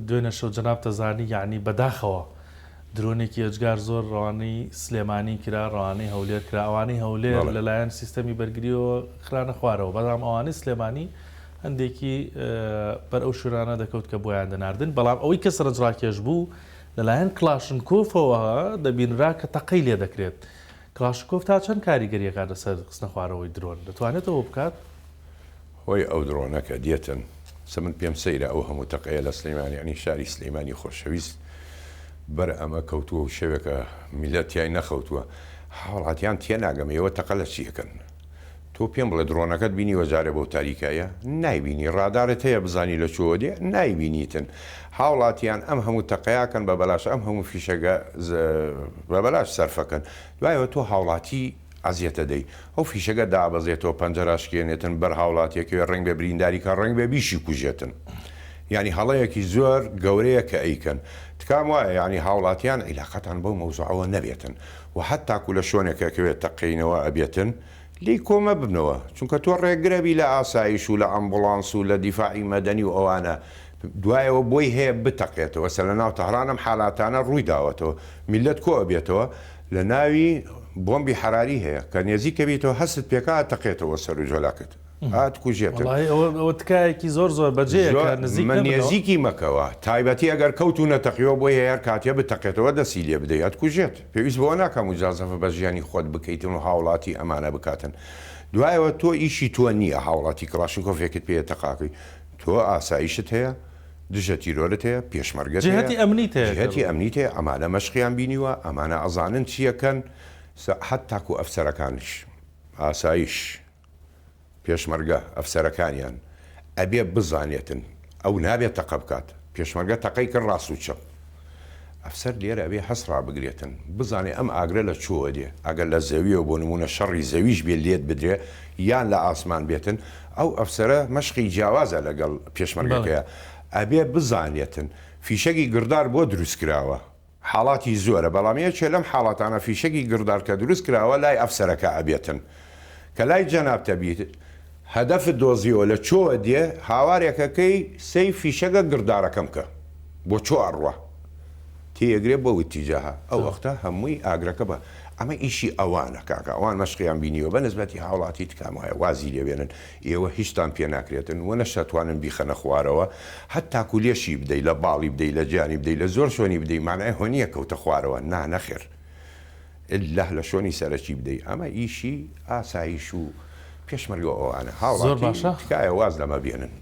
دوێنە شەو جەناب تەزانی یعنی بەداخەوە درۆنێکی ئەجگار زۆر ڕەوانەی سلێمانی کرا ڕەوانەی هەولێر کرا ئەوانەی هەولێر لەلایەن سیستەمی بەرگریەوە خرانە خوارەوە بەڵام ئەوانەی سلێمانی هەندێکی بەر ئەو شورانە دەکەوت کە بۆیان دەناردن بەڵام ئەوەی کە سەرنجڕاکێش بوو لەلایەن کلاشنکۆفەوە دەبینرا کە تەقەی لێ دەکرێت کلاشنکۆف تا چەند کاریگەریەکە لەسەر خستنە خوارەوەی درۆن دەتوانێتەوە بکات؟ هۆی ئەو درۆنەکە دێتن من پێم سەیرە ئەو هەموو تەقەیە لە سلەیمانی ینی شاری سلەیمانی خۆشەویست بەر ئەمە کەوتووە و شەوێکە میلەتیای نەخەوتووە هاوڵاتیان تێناگەمە ئێوە تەقە لە چیەکەن تۆ پێم بڵێ درۆنەکەت بینی وەجارە بەو تاریکایە نایبینی ڕادارت هەیە بزانی لە چۆ دێ نایبینیتن هاوڵاتیان ئەم هەموو تەقەیاکەن بە بەلاش ئەم هەموو فیشەکە بە بەلاش سەرفەکەن دوایەوە تۆ هاوڵاتی ئازیەتە دەی ئەو فیشەکە دابەزێتەوە پەنجەراشکێنێتن بەر هاوڵاتیەکەوێ ڕنگ بە برینداری کە ڕنگ بە بیشی کوژێتن ینی هەڵەیەکی زۆر گەورەیە کە ئەیکەن تکام وایە ینی هاوڵاتیان عیلاقەتان بەو مەوزوعەوە نەبێتن و هەتاکو لە شوێنێکەکەوێت تەقینەوە ئەبێتن لی کۆمە ببنەوە چونکە تۆ ڕێگرەبی لە ئاسایش و لە ئەمبوڵانس و لە دیفاعی مەدەنی و ئەوانە دوایەوە بۆی هەیە بتەقێتەوە سە لە ناو تەهرانم حالاتانە ڕووی داوەتەوە میلەت کۆ ئەبێتەوە لە ناوی بۆمبی حراری هەیە کە نێزیکە بیتەوە هەست پێکا تەقێتەوە سەر و جۆلاکت هات کوژێتن ئەوە تکایەکی زۆر زۆر بەجێ من نێزیکی مەکەوە تایبەتی ئەگەر کەوت و نەتەقیەوە بۆی هەیە کاتێ بتەقێتەوە دەسی لێ بدەیت کوژێت پێویست بۆ ناکەم و جازەفە بە ژیانی خۆت بکەیتن و هاوڵاتی ئەمانە بکاتن دوایەوە تۆ ئیشی تۆ نییە هاوڵاتی کلاشنکۆفێکت پێ تەقاقی تۆ ئاسایشت هەیە دژە تیرۆرت هەیە پێشمەرگەت جهەتی ئەمنیت هەیە جهەتی ئەمنیت هەیە ئەمانە مەشقیان بینیوە ئەمانە ئەزانن چیەکەن حەت تاکو ئەفسەرەکانش ئاسایش پێشمەرگە ئەفسەرەکانیان ئەبێ بزانێتن ئەو نابێت تەقە بکات پێشمەرگە تەقەی کرد ڕاست و چەپ ئەفسەر لێرە ئەبێ هەسڕا بگرێتن بزانێ ئەم ئاگرە لە چۆوە دێ ئەگەر لە زەویەوە بۆ نمونە شەڕی زەویش بێ لێت بدرێ یان لە ئاسمان بێتن ئەو ئەفسەرە مەشقی جیاوازە لەگەڵ پێشمەرگەکەیە ئەبێ بزانێتن فیشەکی گردار بۆ دروستکراوە حاڵاتی زۆرە بەڵامیە چێ لەم حاڵاتانە فیشەکی گردار کە دروست کراوە لای ئەفسەرەکە ئەبێتن کە لای جەنابتە بیت هەدەفت دۆزیەوە لە چۆوە دێ هاوارێکەکەی سەی فیشەکە گردارەکەم کە بۆ چۆ ئەڕوە تێگرێ بۆ وتیجاها ئەو وەختە هەمووی ئاگرەکە بە ئەمە ئیشی ئەوانە کاکە ئەوان مەشقیان بینیوە بە نسبەتی هاوڵاتی تکام وایە وازی لێبێنن ئێوە هیچتان پێ ناکرێتن وە نەشەتوانن بیخەنە خوارەوە هەتا کولێشی بدەیت لە باڵی بدەیت لە جیانی بدەیت لە زۆر شوێنی بدەیت مانای هۆنیە کەوتە خوارەوە نەخێر ئللا لە شوێنی سەرەکی بدەیت ئەمە ئیشی ئاسایش و پێشمەرگە ئەوانە هاوڵاتی تکایە واز لەمە بێنن